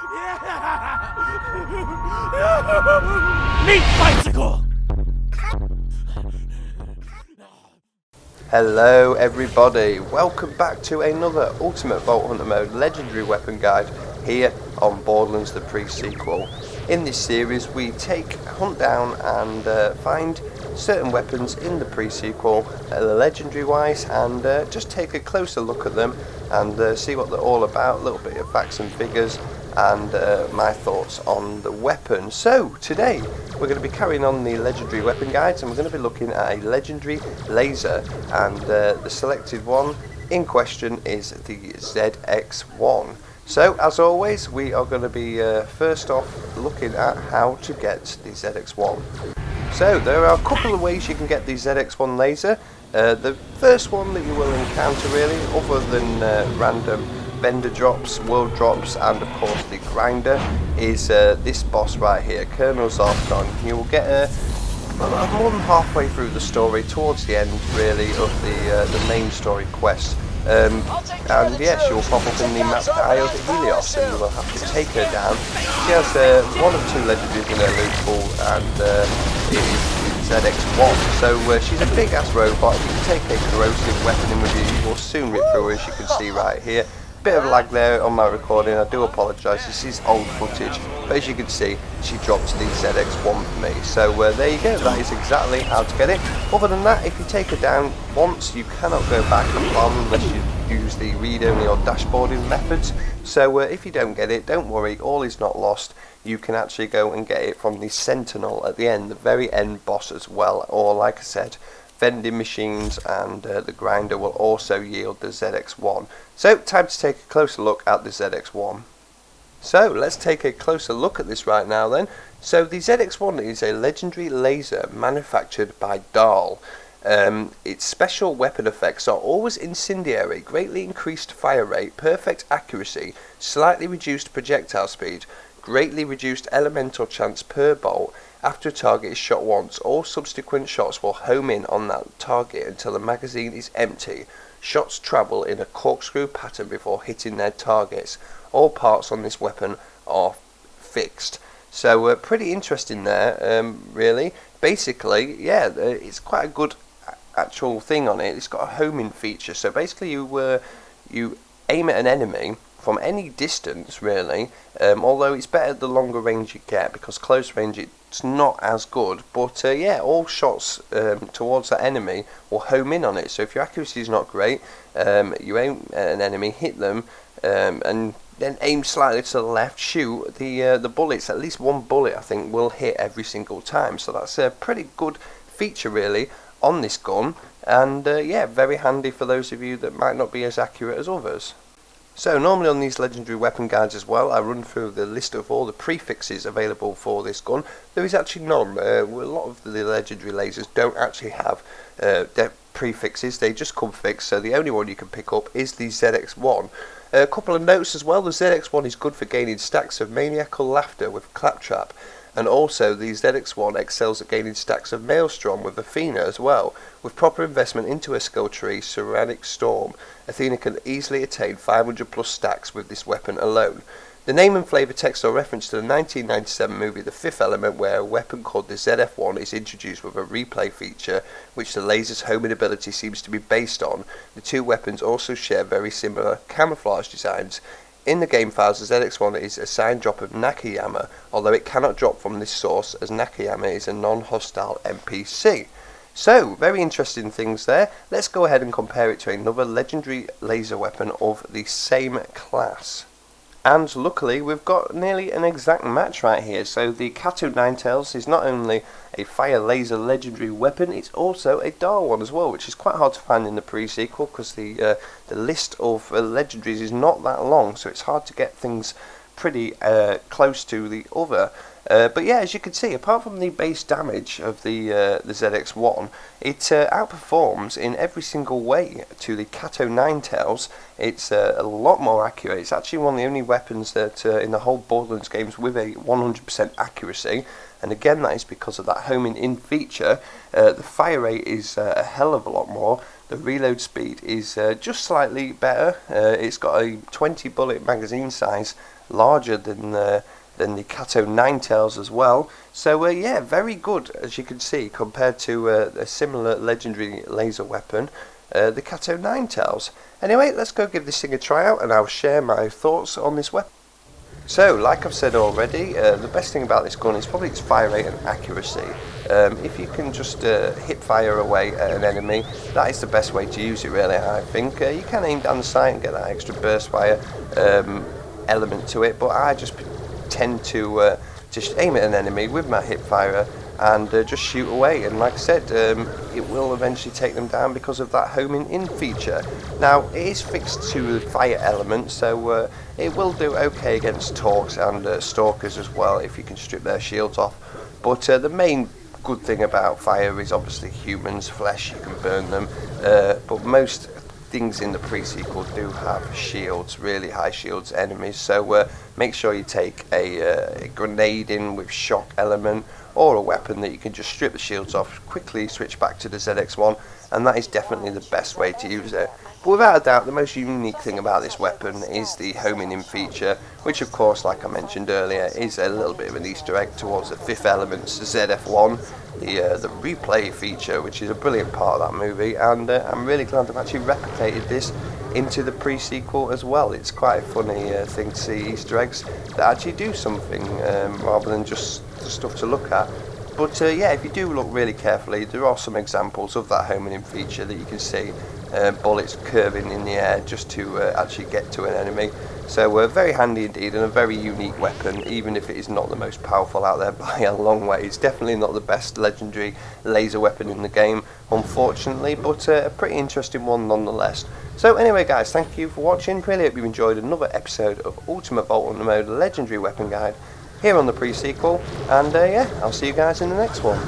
Meat bicycle! Hello everybody, welcome back to another Ultimate Vault Hunter Mode Legendary Weapon Guide here on Borderlands the pre-sequel. In this series we hunt down and find certain weapons in the pre-sequel, legendary wise, and just take a closer look at them and see what they're all about, a little bit of facts and figures and my thoughts on the weapon. So today we're going to be carrying on the legendary weapon guides, and we're going to be looking at a legendary laser, and the selected one in question is the ZX-1. So as always we are going to be first off looking at how to get the ZX-1. So there are a couple of ways you can get the ZX-1 laser. The first one that you will encounter really, other than random vendor drops, world drops, and of course the grinder, is this boss right here, Colonel Zarkon. You will get more than halfway through the story, towards the end really of the main story quest, and yes, she will pop up in the map Eye of Helios, and you will have to take her down. She has one of two legendaries in her loot pool, and it is ZX-1. So she's a big ass robot. If you take a corrosive weapon in with you, you will soon rip through her, as you can see right here. Bit of lag there on my recording, I do apologise, this is old footage, but as you can see she dropped the ZX-1 for me. So there you go, that is exactly how to get it. Other than that, if you take her down once, you cannot go back and farm unless you use the read-only or dashboarding methods. So if you don't get it, don't worry, all is not lost. You can actually go and get it from the Sentinel at the end, the very end boss as well, or like I said, vending machines, and the grinder will also yield the ZX-1. So time to take a closer look at the ZX-1. So let's take a closer look at this right now then. So the ZX-1 is a legendary laser manufactured by Dahl. Its special weapon effects are always incendiary, greatly increased fire rate, perfect accuracy, slightly reduced projectile speed, greatly reduced elemental chance per bolt. After a target is shot once, all subsequent shots will home in on that target until the magazine is empty. Shots travel in a corkscrew pattern before hitting their targets. All parts on this weapon are fixed. So pretty interesting there, really. Basically, yeah, it's quite a good actual thing on it. It's got a homing feature. So basically you aim at an enemy from any distance really, although it's better the longer range you get, because close range it's not as good, but yeah, all shots towards that enemy will home in on it. So if your accuracy is not great, you aim at an enemy, hit them, and then aim slightly to the left, shoot, the bullets, at least one bullet I think will hit every single time. So that's a pretty good feature really on this gun, and yeah, very handy for those of you that might not be as accurate as others. So normally on these legendary weapon guides as well, I run through the list of all the prefixes available for this gun. There is actually none. A lot of the legendary lasers don't actually have their prefixes, they just come fixed, so the only one you can pick up is the ZX-1. A couple of notes as well, the ZX-1 is good for gaining stacks of maniacal laughter with Claptrap, and also the ZX-1 excels at gaining stacks of Maelstrom with Athena as well. With proper investment into a skill tree, Ceramic Storm, Athena can easily attain 500 plus stacks with this weapon alone. The name and flavour text are reference to the 1997 movie The Fifth Element, where a weapon called the ZF-1 is introduced with a replay feature, which the laser's homing ability seems to be based on. The two weapons also share very similar camouflage designs. In the game files, the ZX-1 is a signed drop of Nakayama, although it cannot drop from this source as Nakayama is a non-hostile NPC. So, very interesting things there. Let's go ahead and compare it to another legendary laser weapon of the same class. And luckily we've got nearly an exact match right here. So the Kato Ninetales is not only a fire laser legendary weapon, it's also a Dahl one as well, which is quite hard to find in the pre-sequel because the list of legendaries is not that long, so it's hard to get things pretty close to the other. But yeah, as you can see, apart from the base damage of the ZX-1, it outperforms in every single way to the Kato Ninetales. It's a lot more accurate. It's actually one of the only weapons that in the whole Borderlands games with a 100% accuracy, and again that is because of that homing in feature. The fire rate is a hell of a lot more. The reload speed is just slightly better. It's got a 20 bullet magazine size, larger than the Kato Ninetales as well. So yeah, very good, as you can see, compared to a similar legendary laser weapon, the Kato Ninetales. Anyway, let's go give this thing a try out, and I'll share my thoughts on this weapon. So, like I've said already, the best thing about this gun is probably its fire rate and accuracy. If you can just hip fire away at an enemy, that is the best way to use it, really, I think. You can aim down the sight and get that extra burst fire element to it, but I just tend to just aim at an enemy with my hip fire and just shoot away, and like I said, it will eventually take them down because of that homing in feature. Now, it is fixed to the fire element, so it will do okay against Torques and Stalkers as well if you can strip their shields off. But the main good thing about fire is obviously humans' flesh, you can burn them, but most things in the pre-sequel do have shields, really high shields enemies, so make sure you take a grenade in with shock element, or a weapon that you can just strip the shields off, quickly switch back to the ZX-1, and that is definitely the best way to use it. But without a doubt, the most unique thing about this weapon is the homing in feature, which of course, like I mentioned earlier, is a little bit of an Easter egg towards the Fifth Element's ZF-1, the replay feature, which is a brilliant part of that movie, and I'm really glad they've actually replicated this into the pre-sequel as well. It's quite a funny thing to see Easter eggs that actually do something rather than just stuff to look at. But yeah, if you do look really carefully, there are some examples of that homing in feature that you can see bullets curving in the air just to actually get to an enemy. So very handy indeed, and a very unique weapon, even if it is not the most powerful out there by a long way. It's definitely not the best legendary laser weapon in the game, unfortunately, but a pretty interesting one nonetheless. So anyway guys, thank you for watching. Really hope you enjoyed another episode of Ultimate Vault Hunter Mode Legendary Weapon Guide here on the pre-sequel, and yeah, I'll see you guys in the next one.